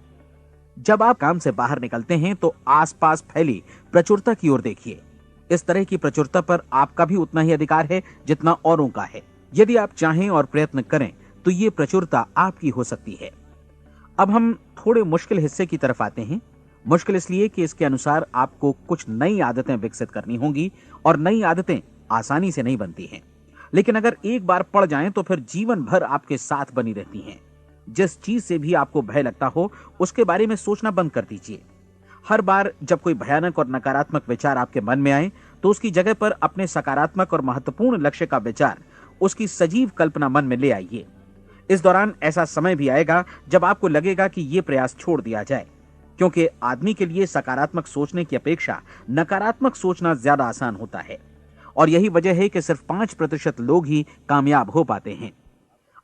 जब आप काम से बाहर निकलते हैं तो आसपास फैली प्रचुरता की ओर देखिए। इस तरह की प्रचुरता पर आपका भी उतना ही अधिकार है जितना औरों का है। यदि आप चाहें और प्रयत्न करें तो ये प्रचुरता आपकी हो सकती है। अब हम थोड़े मुश्किल हिस्से की तरफ आते हैं। मुश्किल इसलिए कि इसके अनुसार आपको कुछ नई आदतें विकसित करनी होंगी और नई आदतें आसानी से नहीं बनती हैं, लेकिन अगर एक बार पड़ जाएं तो फिर जीवन भर आपके साथ बनी रहती हैं। जिस चीज से भी आपको भय लगता हो उसके बारे में सोचना बंद कर दीजिए। हर बार जब कोई भयानक और नकारात्मक विचार आपके मन में आए तो उसकी जगह पर अपने सकारात्मक और महत्वपूर्ण लक्ष्य का विचार, उसकी सजीव कल्पना मन में ले आइए। इस दौरान ऐसा समय भी आएगा जब आपको लगेगा कि यह प्रयास छोड़ दिया जाए, क्योंकि आदमी के लिए सकारात्मक सोचने की अपेक्षा नकारात्मक सोचना ज्यादा आसान होता है। और यही वजह है कि सिर्फ 5% लोग ही कामयाब हो पाते हैं।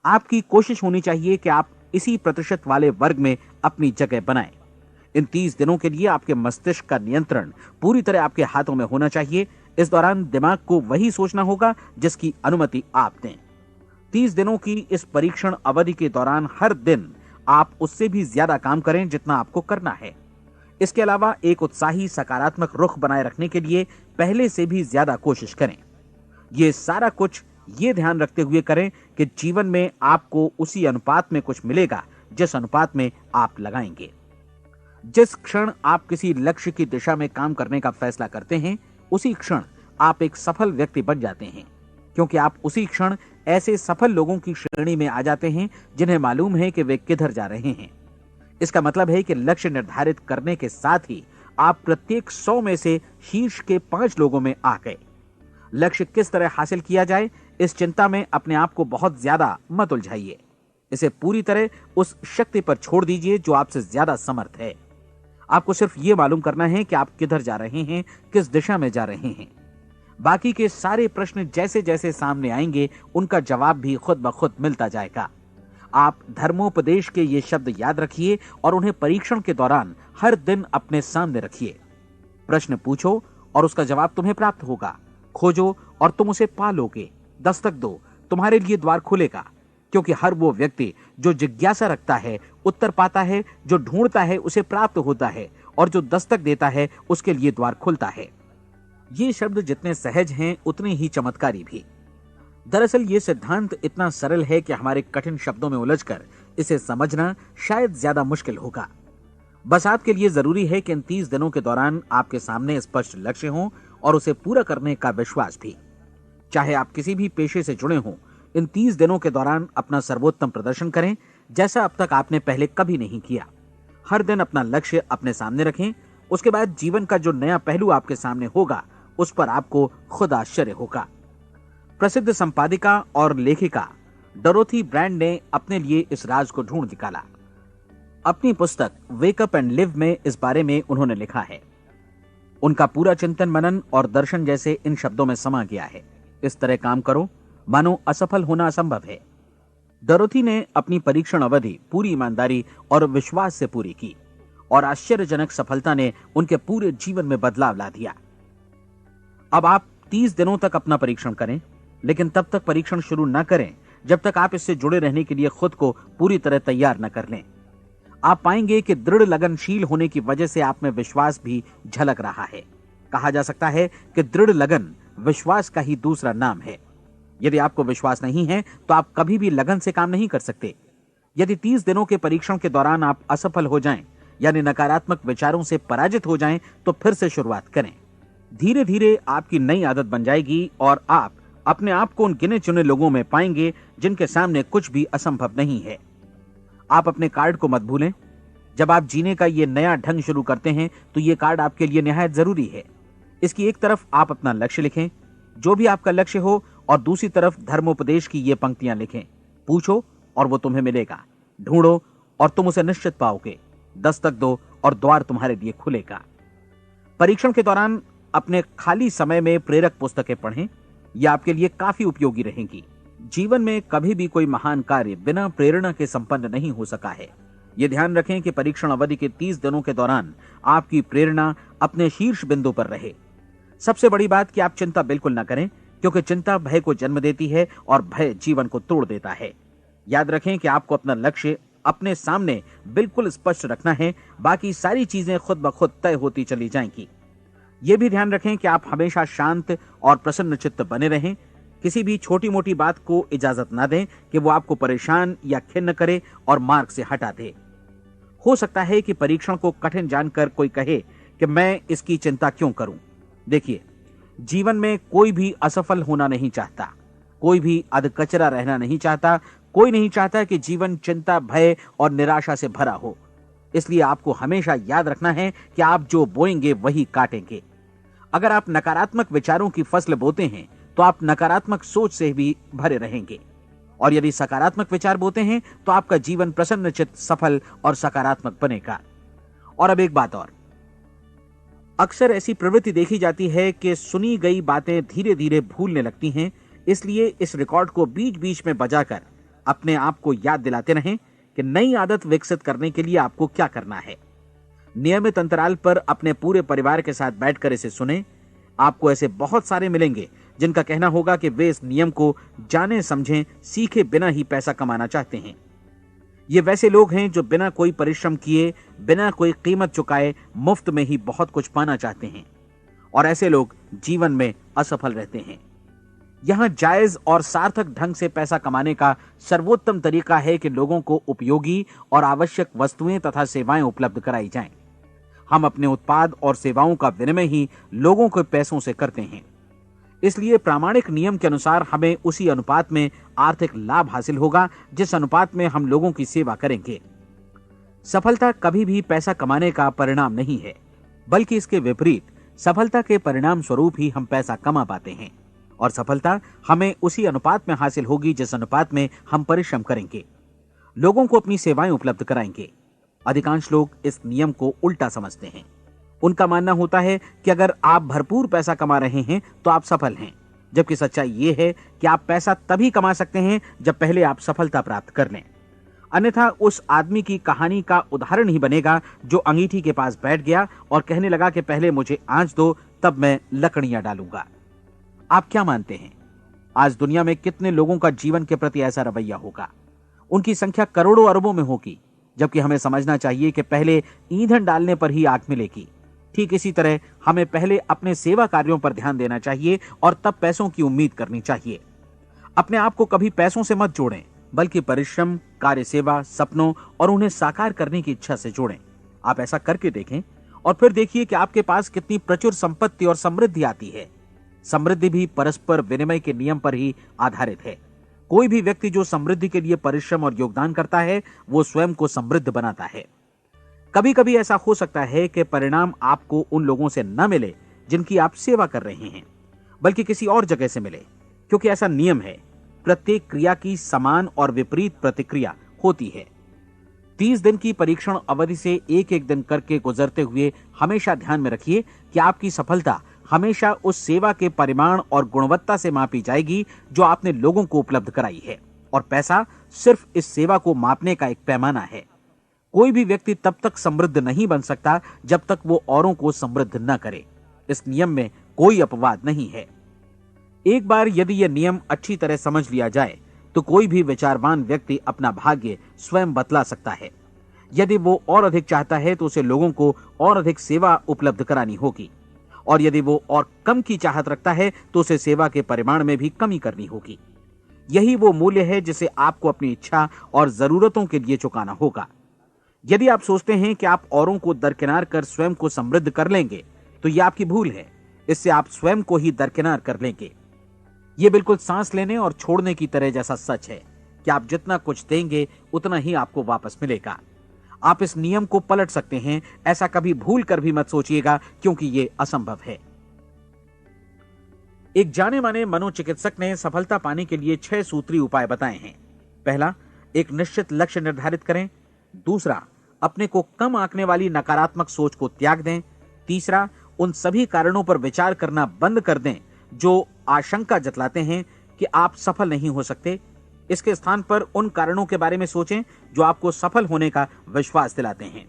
आपकी कोशिश होनी चाहिए कि आप इसी प्रतिशत वाले वर्ग में अपनी जगह बनाएं। इन 30 दिनों के लिए आपके मस्तिष्क का नियंत्रण पूरी तरह आपके हाथों में होना चाहिए। इस दौरान दिमाग को वही सोचना होगा जिसकी अनुमति आप दें। 30 दिनों की इस परीक्षण अवधि के दौरान हर दिन आप उससे भी ज्यादा काम करें जितना आपको करना है। इसके अलावा एक उत्साही सकारात्मक रुख बनाए रखने के लिए पहले से भी ज्यादा कोशिश करें। ये सारा कुछ ये ध्यान रखते हुए करें कि जीवन में आपको उसी अनुपात में कुछ मिलेगा जिस अनुपात में आप लगाएंगे। जिस क्षण आप किसी लक्ष्य की दिशा में काम करने का फैसला करते हैं, उसी क्षण आप एक सफल व्यक्ति बन जाते हैं, क्योंकि आप उसी क्षण ऐसे सफल लोगों की श्रेणी में आ जाते हैं जिन्हें मालूम है कि वे किधर जा रहे हैं। इसका मतलब है कि लक्ष्य निर्धारित करने के साथ ही आप प्रत्येक 100 में से शीर्ष के 5 लोगों में आ गए। लक्ष्य किस तरह हासिल किया जाए, इस चिंता में अपने आप को बहुत ज्यादा मत उलझाइए। इसे पूरी तरह उस शक्ति पर छोड़ दीजिए जो आपसे ज्यादा समर्थ है। आपको सिर्फ ये मालूम करना है कि आप किधर जा रहे हैं, किस दिशा में जा रहे हैं। बाकी के सारे प्रश्न जैसे जैसे सामने आएंगे उनका जवाब भी खुद ब खुद मिलता जाएगा। आप धर्मोपदेश के ये शब्द याद रखिए और उन्हें परीक्षण के दौरान हर दिन अपने सामने रखिए। प्रश्न पूछो और उसका जवाब तुम्हें प्राप्त होगा। खोजो और तुम उसे पा लोगे। दस्तक दो, तुम्हारे लिए द्वार खुलेगा। क्योंकि हर वो व्यक्ति जो जिज्ञासा रखता है उत्तर पाता है, जो ढूंढता है उसे प्राप्त होता है, और जो दस्तक देता है उसके लिए द्वार खुलता है। ये शब्द जितने सहज हैं उतने ही चमत्कारी भी। दरअसल ये सिद्धांत इतना सरल है कि हमारे कठिन शब्दों में उलझकर इसे समझना शायद ज्यादा मुश्किल होगा। बस आपके लिए जरूरी है कि इन 30 दिनों के दौरान आपके सामने स्पष्ट लक्ष्य हो और उसे पूरा करने का विश्वास भी। चाहे आप किसी भी पेशे से जुड़े हों, इन 30 दिनों के दौरान अपना सर्वोत्तम प्रदर्शन करें, जैसा अब तक आपने पहले कभी नहीं किया। हर दिन अपना लक्ष्य अपने सामने रखें। उसके बाद जीवन का जो नया पहलू आपके सामने होगा उस पर आपको खुद आश्चर्य होगा। प्रसिद्ध संपादिका और लेखिका डोरोथी ब्रैंड ने अपने लिए इस राज को ढूंढ निकाला। अपनी पुस्तक वेक अप एंड लिव में इस बारे में उन्होंने लिखा है। उनका पूरा चिंतन मनन और दर्शन जैसे इन शब्दों में समा गया है। इस तरह काम करो मानो असफल होना असंभव है। डोरोथी ने अपनी परीक्षण अवधि पूरी ईमानदारी और विश्वास से पूरी की और आश्चर्यजनक सफलता ने उनके पूरे जीवन में बदलाव ला दिया। अब आप 30 दिनों तक अपना परीक्षण करें, लेकिन तब तक परीक्षण शुरू न करें जब तक आप इससे जुड़े रहने के लिए खुद को पूरी तरह तैयार न कर लें। आप पाएंगे कि दृढ़ लगनशील होने की वजह से आप में विश्वास भी झलक रहा है। कहा जा सकता है कि दृढ़ लगन विश्वास का ही दूसरा नाम है। यदि आपको विश्वास नहीं है तो आप कभी भी लगन से काम नहीं कर सकते। यदि 30 दिनों के परीक्षण के दौरान आप असफल हो जाएं, यानी नकारात्मक विचारों से पराजित हो जाएं, तो फिर से शुरुआत करें। धीरे धीरे आपकी नई आदत बन जाएगी और आप अपने आप को उन गिने चुने लोगों में पाएंगे जिनके सामने कुछ भी असंभव नहीं है। आप अपने कार्ड को मत भूलें। जब आप जीने का ये नया ढंग शुरू करते हैं तो ये कार्ड आपके लिए निहायत जरूरी है। इसकी एक तरफ आप अपना लक्ष्य लिखें, जो भी आपका लक्ष्य हो, और दूसरी तरफ धर्मोपदेश की ये पंक्तियां लिखें। पूछो और वो तुम्हें मिलेगा। ढूंढो और तुम उसे निश्चित पाओगे। दस्तक दो और द्वार तुम्हारे लिए खुलेगा। परीक्षण के दौरान अपने खाली समय में प्रेरक पुस्तकें पढ़ें। यह आपके लिए काफी उपयोगी रहेंगी। जीवन में कभी भी कोई महान कार्य बिना प्रेरणा के संपन्न नहीं हो सका है। यह ध्यान रखें कि परीक्षण अवधि के 30 दिनों के दौरान आपकी प्रेरणा अपने शीर्ष बिंदु पर रहे। सबसे बड़ी बात कि आप चिंता बिल्कुल न करें, क्योंकि चिंता भय को जन्म देती है और भय जीवन को तोड़ देता है। याद रखें कि आपको अपना लक्ष्य अपने सामने बिल्कुल स्पष्ट रखना है। बाकी सारी चीजें खुद ब खुद तय होती चली जाएंगी। यह भी ध्यान रखें कि आप हमेशा शांत और प्रसन्न चित्त बने रहें। किसी भी छोटी मोटी बात को इजाजत ना दें कि वो आपको परेशान या खिन्न करे और मार्ग से हटा दे। हो सकता है कि परीक्षण को कठिन जानकर कोई कहे कि मैं इसकी चिंता क्यों करूं। देखिए, जीवन में कोई भी असफल होना नहीं चाहता, कोई भी अधकचरा रहना नहीं चाहता, कोई नहीं चाहता कि जीवन चिंता, भय और निराशा से भरा हो। इसलिए आपको हमेशा याद रखना है कि आप जो बोएंगे वही काटेंगे। अगर आप नकारात्मक विचारों की फसल बोते हैं तो आप नकारात्मक सोच से भी भरे रहेंगे, और यदि सकारात्मक विचार बोते हैं तो आपका जीवन प्रसन्नचित्त, सफल और सकारात्मक बनेगा। और अब एक बात और, अक्सर ऐसी प्रवृत्ति देखी जाती है कि सुनी गई बातें धीरे धीरे भूलने लगती हैं। इसलिए इस रिकॉर्ड को बीच बीच में बजाकर अपने आप को याद दिलाते रहें कि नई आदत विकसित करने के लिए आपको क्या करना है। नियमित अंतराल पर अपने पूरे परिवार के साथ बैठकर इसे सुनें। आपको ऐसे बहुत सारे मिलेंगे जिनका कहना होगा कि वे इस नियम को जाने समझें सीखे बिना ही पैसा कमाना चाहते हैं। ये वैसे लोग हैं जो बिना कोई परिश्रम किए, बिना कोई कीमत चुकाए मुफ्त में ही बहुत कुछ पाना चाहते हैं, और ऐसे लोग जीवन में असफल रहते हैं। यहां जायज और सार्थक ढंग से पैसा कमाने का सर्वोत्तम तरीका है कि लोगों को उपयोगी और आवश्यक वस्तुएं तथा सेवाएं उपलब्ध कराई जाएं। हम अपने उत्पाद और सेवाओं का विनिमय ही लोगों के पैसों से करते हैं। इसलिए प्रामाणिक नियम के अनुसार हमें उसी अनुपात में आर्थिक लाभ हासिल होगा जिस अनुपात में हम लोगों की सेवा करेंगे। सफलता कभी भी पैसा कमाने का परिणाम नहीं है, बल्कि इसके विपरीत सफलता के परिणाम स्वरूप ही हम पैसा कमा पाते हैं, और सफलता हमें उसी अनुपात में हासिल होगी जिस अनुपात में हम परिश्रम करेंगे, लोगों को अपनी सेवाएं उपलब्ध कराएंगे। अधिकांश लोग इस नियम को उल्टा समझते हैं। उनका मानना होता है कि अगर आप भरपूर पैसा कमा रहे हैं तो आप सफल हैं, जबकि सच्चाई यह है कि आप पैसा तभी कमा सकते हैं जब पहले आप सफलता प्राप्त कर लें। अन्यथा उस आदमी की कहानी का उदाहरण ही बनेगा जो अंगीठी के पास बैठ गया और कहने लगा कि पहले मुझे आंच दो, तब मैं लकड़ियां डालूंगा। आप क्या मानते हैं, आज दुनिया में कितने लोगों का जीवन के प्रति ऐसा रवैया होगा? उनकी संख्या करोड़ों अरबों में होगी, जबकि हमें समझना चाहिए कि पहले ईंधन डालने पर ही आग मिलेगी। ठीक इसी तरह हमें पहले अपने सेवा कार्यों पर ध्यान देना चाहिए और तब पैसों की उम्मीद करनी चाहिए। अपने आप को कभी पैसों से मत जोड़ें, बल्कि परिश्रम, कार्य सेवा, सपनों और उन्हें साकार करने की इच्छा से जोड़ें। आप ऐसा करके देखें और फिर देखिए कि आपके पास कितनी प्रचुर संपत्ति और समृद्धि आती है। समृद्धि भी परस्पर विनिमय के नियम पर ही आधारित है। कोई भी व्यक्ति जो समृद्धि के लिए परिश्रम और योगदान करता है, वो स्वयं को समृद्ध बनाता है। कभी कभी ऐसा हो सकता है कि परिणाम आपको उन लोगों से न मिले जिनकी आप सेवा कर रहे हैं, बल्कि किसी और जगह से मिले, क्योंकि ऐसा नियम है, प्रत्येक क्रिया की समान और विपरीत प्रतिक्रिया होती है। 30 दिन की परीक्षण अवधि से एक एक दिन करके गुजरते हुए हमेशा ध्यान में रखिए कि आपकी सफलता हमेशा उस सेवा के परिमाण और गुणवत्ता से मापी जाएगी जो आपने लोगों को उपलब्ध कराई है, और पैसा सिर्फ इस सेवा को मापने का एक पैमाना है। कोई भी व्यक्ति तब तक समृद्ध नहीं बन सकता जब तक वो औरों को समृद्ध न करे। इस नियम में कोई अपवाद नहीं है। एक बार यदि यह नियम अच्छी तरह समझ लिया जाए तो कोई भी विचारवान व्यक्ति अपना भाग्य स्वयं बतला सकता है। यदि वो और अधिक चाहता है तो उसे लोगों को और अधिक सेवा उपलब्ध करानी होगी, और यदि वो और कम की चाहत रखता है तो उसे सेवा के परिमाण में भी कमी करनी होगी। यही वो मूल्य है जिसे आपको अपनी इच्छा और जरूरतों के लिए चुकाना होगा। यदि आप सोचते हैं कि आप औरों को दरकिनार कर स्वयं को समृद्ध कर लेंगे तो यह आपकी भूल है। इससे आप स्वयं को ही दरकिनार कर लेंगे। यह बिल्कुल सांस लेने और छोड़ने की तरह जैसा सच है कि आप जितना कुछ देंगे उतना ही आपको वापस मिलेगा। आप इस नियम को पलट सकते हैं, ऐसा कभी भूल कर भी मत सोचिएगा, क्योंकि यह असंभव है। एक जाने माने मनोचिकित्सक ने सफलता पाने के लिए 6 सूत्री उपाय बताए हैं। पहला, एक निश्चित लक्ष्य निर्धारित करें। दूसरा, अपने को कम आंकने वाली नकारात्मक सोच को त्याग दें। तीसरा, उन सभी कारणों पर विचार करना बंद कर दें जो आशंका जतलाते हैं कि आप सफल नहीं हो सकते। इसके स्थान पर उन कारणों के बारे में सोचें जो आपको सफल होने का विश्वास दिलाते हैं।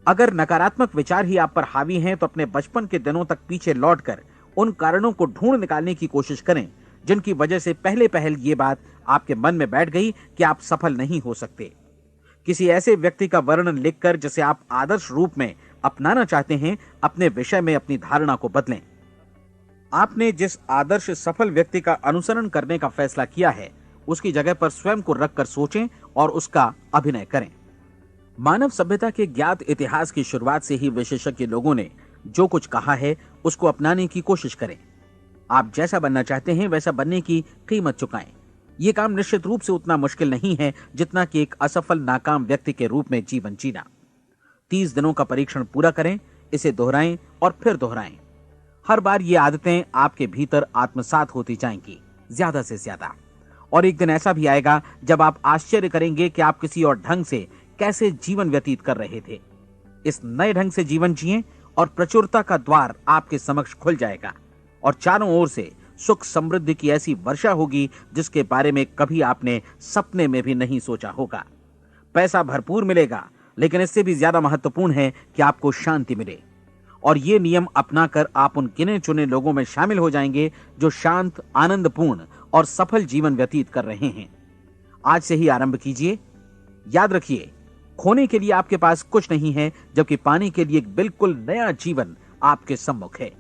अगर नकारात्मक विचार ही आप पर हावी हैं तो अपने बचपन के दिनों तक पीछे लौटकर उन कारणों को ढूंढ निकालने की कोशिश करें जिनकी वजह से पहले पहल ये बात आपके मन में बैठ गई कि आप सफल नहीं हो सकते। किसी ऐसे व्यक्ति का वर्णन लिखकर जिसे आप आदर्श रूप में अपनाना चाहते हैं, अपने विषय में अपनी धारणा को बदलें। आपने जिस आदर्श सफल व्यक्ति का अनुसरण करने का फैसला किया है उसकी जगह पर स्वयं को रखकर सोचें और उसका अभिनय करें। मानव सभ्यता के ज्ञात इतिहास की शुरुआत से ही विशेषज्ञ लोगों ने जो कुछ कहा है उसको अपनाने की कोशिश करें। आप जैसा बनना चाहते हैं वैसा बनने की कीमत चुकाएं। यह काम निश्चित रूप से उतना मुश्किल नहीं है जितना कि एक असफल नाकाम व्यक्ति के रूप में जीवन जीना। 30 दिनों का परीक्षण पूरा करें, इसे दोहराएं और फिर दोहराएं। हर बार ये आदतें आपके भीतर आत्मसात होती जाएंगी, ज्यादा से ज्यादा। और एक दिन ऐसा भी आएगा जब आप आश्चर्य करेंगे कि आप किसी और ढंग से कैसे जीवन व्यतीत कर रहे थे। इस नए ढंग से जीवन जिएं और प्रचुरता का द्वार आपके समक्ष खुल जाएगा और चारों ओर से सुख समृद्धि की ऐसी वर्षा होगी जिसके बारे में कभी आपने सपने में भी नहीं सोचा होगा। पैसा भरपूर मिलेगा, लेकिन इससे भी ज्यादा महत्वपूर्ण है कि आपको शांति मिले। और ये नियम अपनाकर आप उन गिने चुने लोगों में शामिल हो जाएंगे जो शांत, आनंदपूर्ण और सफल जीवन व्यतीत कर रहे हैं। आज से ही आरंभ कीजिए। याद रखिए, खोने के लिए आपके पास कुछ नहीं है, जबकि पाने के लिए एक बिल्कुल नया जीवन आपके सम्मुख है।